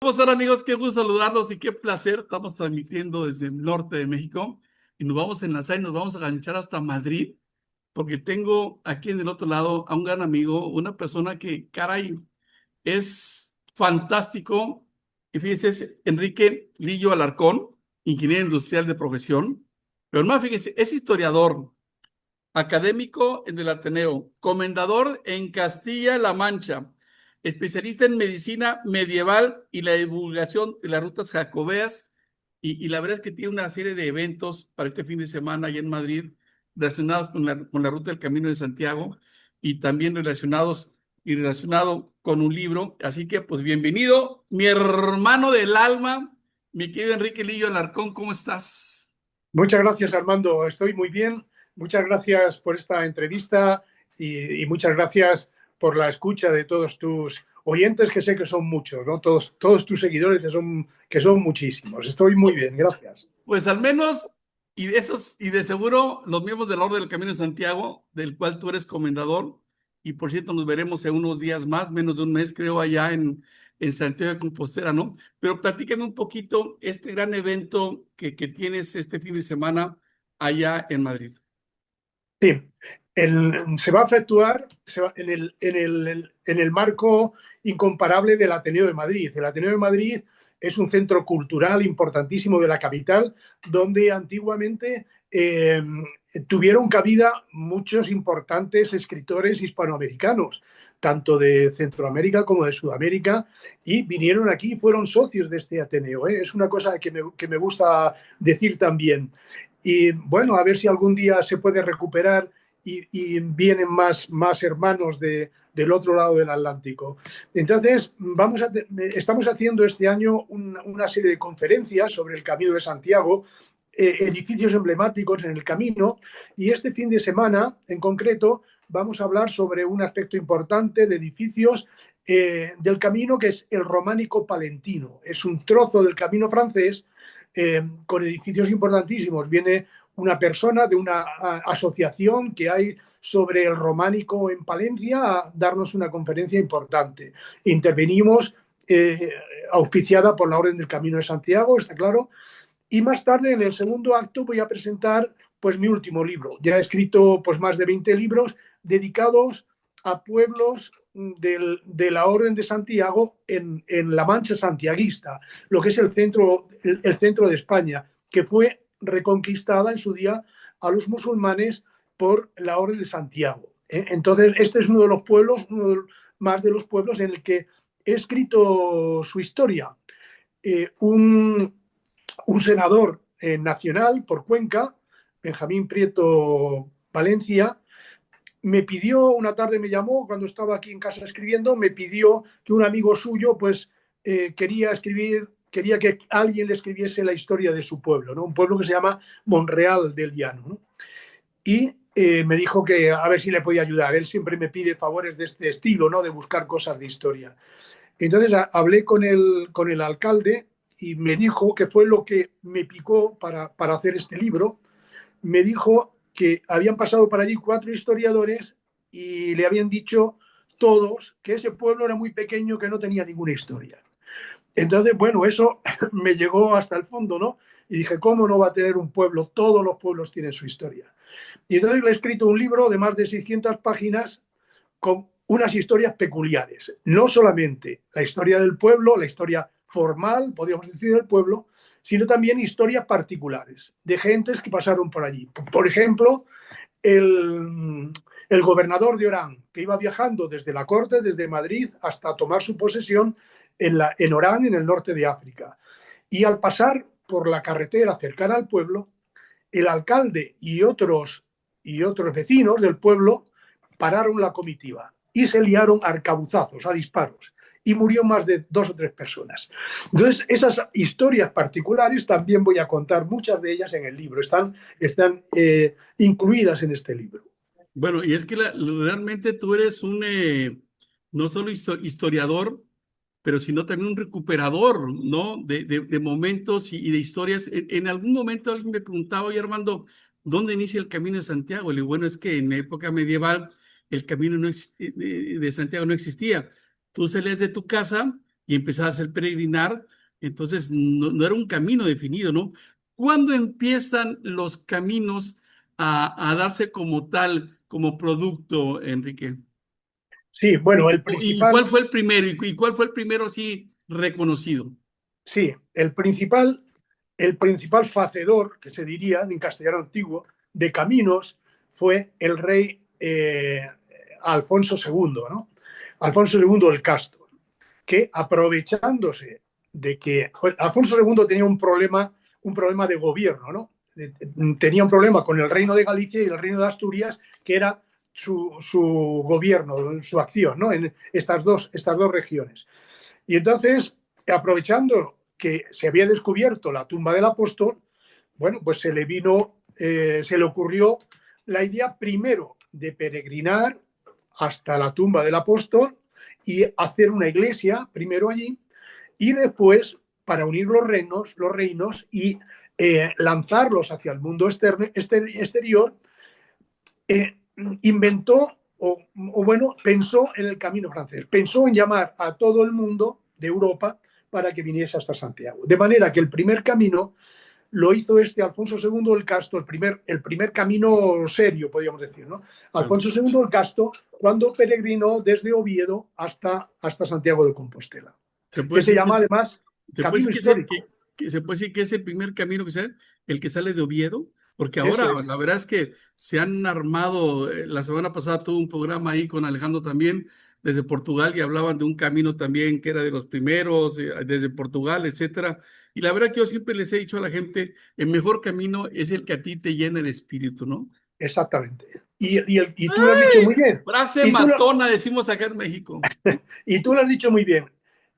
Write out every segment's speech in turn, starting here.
¿Cómo están, amigos? Qué gusto saludarlos y qué placer. Estamos transmitiendo desde el norte de México y nos vamos a enlazar y nos vamos a ganchar hasta Madrid, porque tengo aquí en el otro lado a un gran amigo, una persona que, caray, es fantástico. Y fíjense, es Enrique Lillo Alarcón, ingeniero industrial de profesión, pero más, fíjense, es historiador, académico en el Ateneo, comendador en Castilla-La Mancha, especialista en medicina medieval y la divulgación de las rutas jacobeas. Y la verdad es que tiene una serie de eventos para este fin de semana allá en Madrid relacionados con la ruta del Camino de Santiago y también relacionado con un libro. Así que, pues, bienvenido, mi hermano del alma, mi querido Enrique Lillo Alarcón, ¿cómo estás? Muchas gracias, Armando. Estoy muy bien. Muchas gracias por esta entrevista y muchas gracias por la escucha de todos tus oyentes, que sé que son muchos, ¿no? Todos tus seguidores, que son muchísimos. Estoy muy bien, gracias. Pues al menos, y de esos, y de seguro, los miembros de la Orden del Camino de Santiago, del cual tú eres comendador, y por cierto, nos veremos en unos días más, menos de un mes, creo, allá en Santiago de Compostela, ¿no? Pero platícame un poquito este gran evento que tienes este fin de semana allá en Madrid. Sí, se va a efectuar en el marco incomparable del Ateneo de Madrid. El Ateneo de Madrid es un centro cultural importantísimo de la capital, donde antiguamente tuvieron cabida muchos importantes escritores hispanoamericanos, tanto de Centroamérica como de Sudamérica, y vinieron aquí y fueron socios de este Ateneo. Es una cosa que me gusta decir también. Y bueno, a ver si algún día se puede recuperar y vienen más hermanos del otro lado del Atlántico. Entonces, estamos haciendo este año una serie de conferencias sobre el Camino de Santiago, edificios emblemáticos en el camino, y este fin de semana, en concreto, vamos a hablar sobre un aspecto importante de edificios del camino, que es el románico palentino. Es un trozo del camino francés con edificios importantísimos. Viene una persona de una asociación que hay sobre el románico en Palencia a darnos una conferencia importante. Intervenimos, auspiciada por la Orden del Camino de Santiago, está claro, y más tarde, en el segundo acto, voy a presentar pues mi último libro. Ya he escrito pues más de 20 libros dedicados a pueblos de la Orden de Santiago en la Mancha santiaguista, lo que es el centro de España, que fue reconquistada en su día a los musulmanes por la Orden de Santiago. Entonces, este es uno de los pueblos, más de los pueblos en el que he escrito su historia. Un senador nacional por Cuenca, Benjamín Prieto Valencia, me pidió, una tarde me llamó cuando estaba aquí en casa escribiendo, me pidió que un amigo suyo pues quería que alguien le escribiese la historia de su pueblo, ¿no? Un pueblo que se llama Monreal del Llano, ¿no? Y me dijo que a ver si le podía ayudar. Él siempre me pide favores de este estilo, ¿no? De buscar cosas de historia. Entonces hablé con el alcalde y me dijo que fue lo que me picó para hacer este libro. Me dijo que habían pasado por allí 4 historiadores y le habían dicho todos que ese pueblo era muy pequeño, que no tenía ninguna historia. Entonces, bueno, eso me llegó hasta el fondo, ¿no? Y dije, ¿cómo no va a tener un pueblo? Todos los pueblos tienen su historia. Y entonces le he escrito un libro de más de 600 páginas con unas historias peculiares. No solamente la historia del pueblo, la historia formal, podríamos decir, del pueblo, sino también historias particulares de gentes que pasaron por allí. Por ejemplo, el gobernador de Orán, que iba viajando desde la corte, desde Madrid, hasta tomar su posesión en Orán, en el norte de África. Y al pasar por la carretera cercana al pueblo, el alcalde y otros vecinos del pueblo pararon la comitiva y se liaron a arcabuzazos, a disparos, y murió más de 2 o 3 personas. Entonces, esas historias particulares también voy a contar, muchas de ellas en el libro, están incluidas en este libro. Bueno, y es que realmente tú eres no solo historiador, pero sino también un recuperador, ¿no? De momentos y de historias. En algún momento alguien me preguntaba, oye, Armando, ¿dónde inicia el Camino de Santiago? Le digo, bueno, es que en la época medieval el camino de Santiago no existía. Tú salías de tu casa y empezabas a peregrinar, entonces no era un camino definido, ¿no? ¿Cuándo empiezan los caminos a darse como tal, como producto, Enrique? Sí, bueno, ¿Y cuál fue el primero? ¿Y cuál fue el primero así reconocido? sí, el principal facedor, que se diría en castellano antiguo, de caminos fue el rey Alfonso II, ¿no? Alfonso II el Casto, que aprovechándose de que Alfonso II tenía un problema de gobierno, ¿no? Tenía un problema con el reino de Galicia y el reino de Asturias, que era su gobierno, su acción, ¿no? En estas dos regiones. Y entonces, aprovechando que se había descubierto la tumba del apóstol, bueno, pues se le ocurrió la idea primero de peregrinar hasta la tumba del apóstol y hacer una iglesia primero allí y después para unir los reinos y lanzarlos hacia el mundo exterior, eh, inventó bueno, pensó en el camino francés, pensó en llamar a todo el mundo de Europa para que viniese hasta Santiago. De manera que el primer camino lo hizo Alfonso II el Casto, el primer camino serio, podríamos decir, ¿no? Claro. Alfonso II el Casto, cuando peregrinó desde Oviedo hasta Santiago de Compostela, Se puede que se decir que llama además ¿Se puede camino decir histórico. que se puede decir que es el primer camino que sale, el que sale de Oviedo? Porque Eso ahora es, la verdad es que se han armado, la semana pasada tuve un programa ahí con Alejandro también desde Portugal y hablaban de un camino también que era de los primeros, desde Portugal, etcétera. Y la verdad que yo siempre les he dicho a la gente, el mejor camino es el que a ti te llena el espíritu, ¿no? exactamente. Y tú lo has dicho muy bien. Frase Y tú, lo, matona, decimos acá en México. y tú lo has dicho muy bien.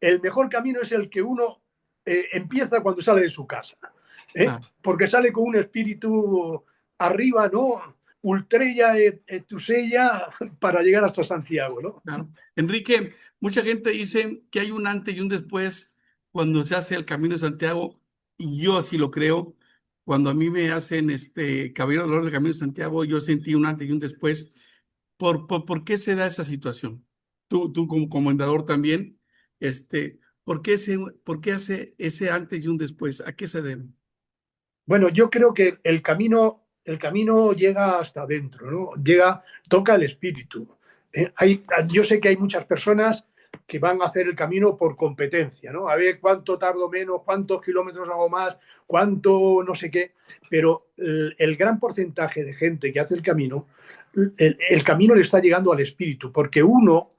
El mejor camino es el que uno empieza cuando sale de su casa, Claro. porque sale con un espíritu arriba, ¿no? Ultrella et tu sella para llegar hasta Santiago, ¿no? Claro. Enrique, mucha gente dice que hay un antes y un después cuando se hace el Camino de Santiago, y yo así lo creo. Cuando a mí me hacen Caballero de la Orden del Camino de Santiago, yo sentí un antes y un después. ¿Por qué se da esa situación? Tú como comendador también, ¿por qué hace ese antes y un después? ¿A qué se debe? Bueno, yo creo que el camino llega hasta adentro, ¿no? Toca el espíritu. Yo sé que hay muchas personas que van a hacer el camino por competencia, ¿no? A ver cuánto tardo menos, cuántos kilómetros hago más, cuánto no sé qué, pero el gran porcentaje de gente que hace el camino le está llegando al espíritu, porque uno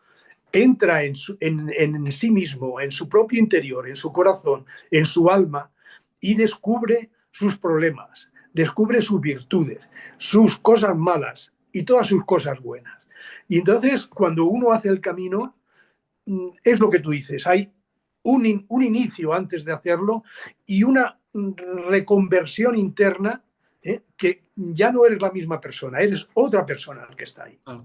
entra en sí mismo, en su propio interior, en su corazón, en su alma, y descubre sus problemas, descubre sus virtudes, sus cosas malas y todas sus cosas buenas. Y entonces, cuando uno hace el camino, es lo que tú dices, hay un inicio antes de hacerlo y una reconversión interna, que ya no eres la misma persona, eres otra persona que está ahí. Ah.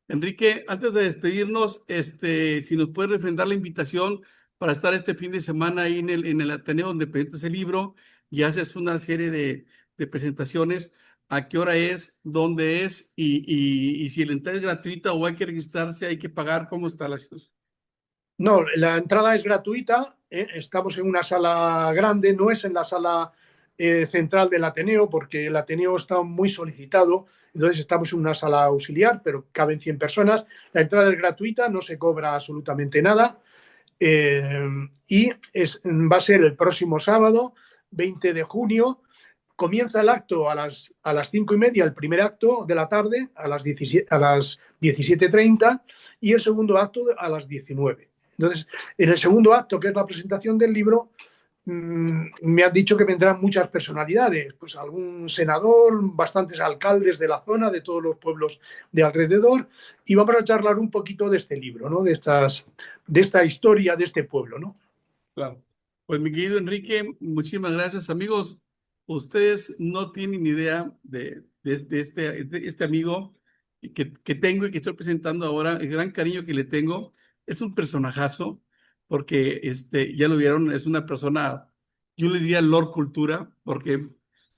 Enrique, antes de despedirnos, si nos puedes refrendar la invitación para estar este fin de semana ahí en el Ateneo donde presentas el libro y haces una serie de presentaciones, ¿a qué hora es? ¿Dónde es? Y si la entrada es gratuita o hay que registrarse, hay que pagar, ¿cómo está la situación? No, la entrada es gratuita, estamos en una sala grande, no es en la sala central del Ateneo, porque el Ateneo está muy solicitado, entonces estamos en una sala auxiliar, pero caben 100 personas. La entrada es gratuita, no se cobra absolutamente nada, y va a ser el próximo sábado, 20 de junio. Comienza el acto a las 5:30, el primer acto de la tarde, a las 17:30, y el segundo acto a las 19. Entonces, en el segundo acto, que es la presentación del libro, me han dicho que vendrán muchas personalidades, pues algún senador, bastantes alcaldes de la zona, de todos los pueblos de alrededor, y vamos a charlar un poquito de este libro, ¿no? De esta historia de este pueblo, ¿no? Claro. Pues mi querido Enrique, muchísimas gracias, amigos. Ustedes no tienen idea de este amigo que tengo y que estoy presentando ahora, el gran cariño que le tengo. Es un personajazo, porque ya lo vieron, es una persona, yo le diría Lord Cultura, porque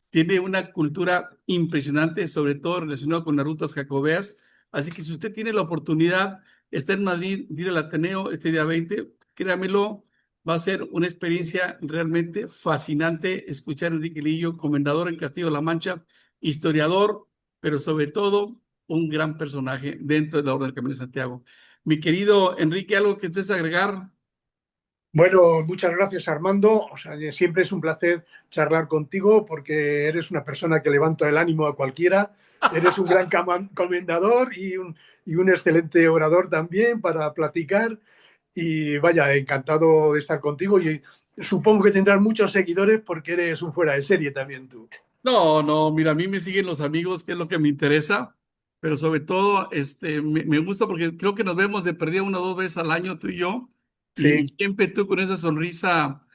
tiene una cultura impresionante, sobre todo relacionada con las rutas jacobeas. Así que si usted tiene la oportunidad, está en Madrid, ir al Ateneo este día 20. créamelo, va a ser una experiencia realmente fascinante escuchar a Enrique Lillo, comendador en Castillo-La Mancha, historiador, pero sobre todo un gran personaje dentro de la Orden del Camino de Santiago. Mi querido Enrique, ¿algo que desees agregar? Bueno, muchas gracias, Armando. O sea, siempre es un placer charlar contigo porque eres una persona que levanta el ánimo a cualquiera. Eres un gran comendador y un excelente orador también para platicar. Y vaya, encantado de estar contigo. Y supongo que tendrás muchos seguidores porque eres un fuera de serie también tú. No, no, mira, a mí me siguen los amigos, que es lo que me interesa, pero sobre todo, me gusta porque creo que nos vemos de perdida 1 o 2 veces al año, tú y yo, y Sí, siempre tú con esa sonrisa,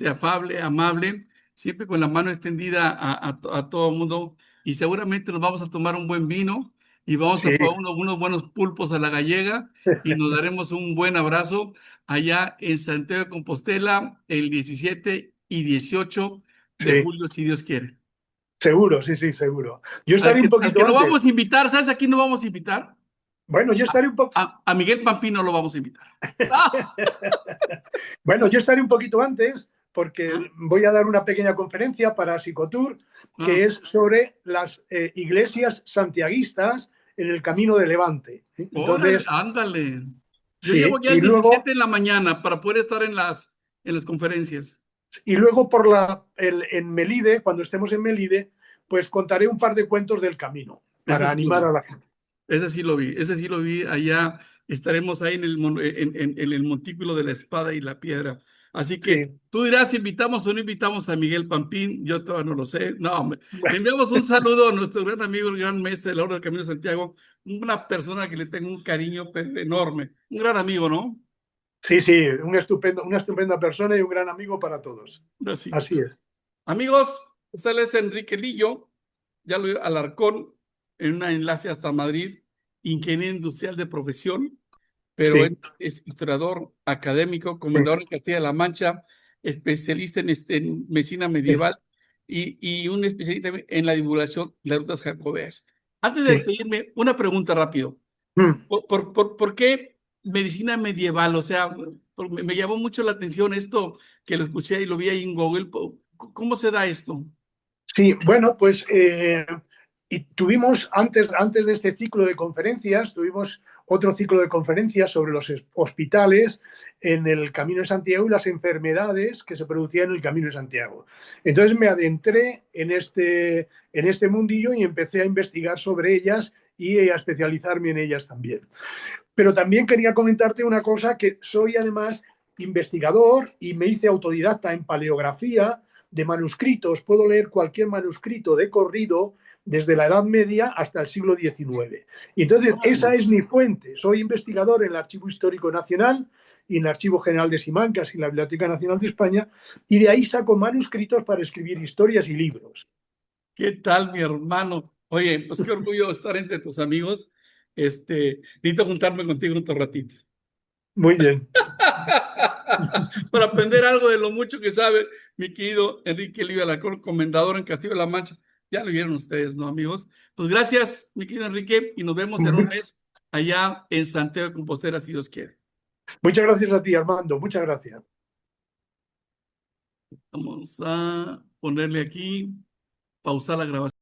afable, amable, siempre con la mano extendida a todo el mundo, y seguramente nos vamos a tomar un buen vino y vamos a sí, probar unos buenos pulpos a la gallega y nos daremos un buen abrazo allá en Santiago de Compostela el 17 y 18 de sí. julio, si Dios quiere. Seguro, sí, sí, seguro. Yo estaré un Al que poquito no antes. vamos a invitar, ¿sabes a quién no vamos a invitar? Bueno, yo estaré un poco. A Miguel Pampino lo vamos a invitar. ¡Ah! Bueno, yo estaré un poquito antes porque ¿Ah? voy a dar una pequeña conferencia para Psicotour que Ah. es sobre las iglesias santiaguistas en el camino de Levante. Órale, Entonces, ándale. Yo llego sí, ya el 17 en la mañana para poder estar en las conferencias. y luego en Melide, cuando estemos en Melide, pues contaré un par de cuentos del camino Ese para sí lo animar a vi. la gente. Ese sí lo vi. Ese sí lo vi. Allá estaremos ahí en el montículo de la espada y la piedra. Así que Sí. tú dirás si invitamos o no invitamos a Miguel Pampín. Yo todavía no lo sé. No, hombre. Le enviamos un saludo a nuestro gran amigo, el gran maestro de la Orden del Camino de Santiago. Una persona que le tengo un cariño enorme. Un gran amigo, ¿no? Sí, sí, una estupenda persona y un gran amigo para todos. Así. Así es. Amigos, usted es Enrique Lillo, ya lo Alarcón, en un enlace hasta Madrid, ingeniero industrial de profesión, pero él Sí, es historiador académico, sí, comendador en Castilla-La Mancha, especialista en medicina sí, medieval y un especialista en la divulgación de las rutas jacobeas. Antes de sí. despedirme, una pregunta rápido. Mm. ¿Por qué medicina medieval? O sea, me llamó mucho la atención esto que lo escuché y lo vi ahí en Google. ¿Cómo se da esto? Sí, bueno, pues y tuvimos antes de este ciclo de conferencias, tuvimos otro ciclo de conferencias sobre los hospitales en el Camino de Santiago y las enfermedades que se producían en el Camino de Santiago. Entonces me adentré en este mundillo y empecé a investigar sobre ellas y a especializarme en ellas también. Pero también quería comentarte una cosa, que soy además investigador y me hice autodidacta en paleografía de manuscritos. Puedo leer cualquier manuscrito de corrido desde la Edad Media hasta el siglo XIX. Y entonces, Órale. esa es mi fuente. Soy investigador en el Archivo Histórico Nacional y en el Archivo General de Simancas y la Biblioteca Nacional de España, y de ahí saco manuscritos para escribir historias y libros. ¿Qué tal, mi hermano? Oye, pues qué orgullo estar entre tus amigos. Necesito juntarme contigo otro ratito. Muy bien. Para aprender algo de lo mucho que sabe mi querido Enrique Livia Alarcón, comendador en Castillo-La Mancha. Ya lo vieron ustedes, ¿no, amigos? Pues gracias, mi querido Enrique, y nos vemos en un mes allá en Santiago de Compostela, si Dios quiere. Muchas gracias a ti, Armando. Muchas gracias. Vamos a ponerle aquí, pausar la grabación.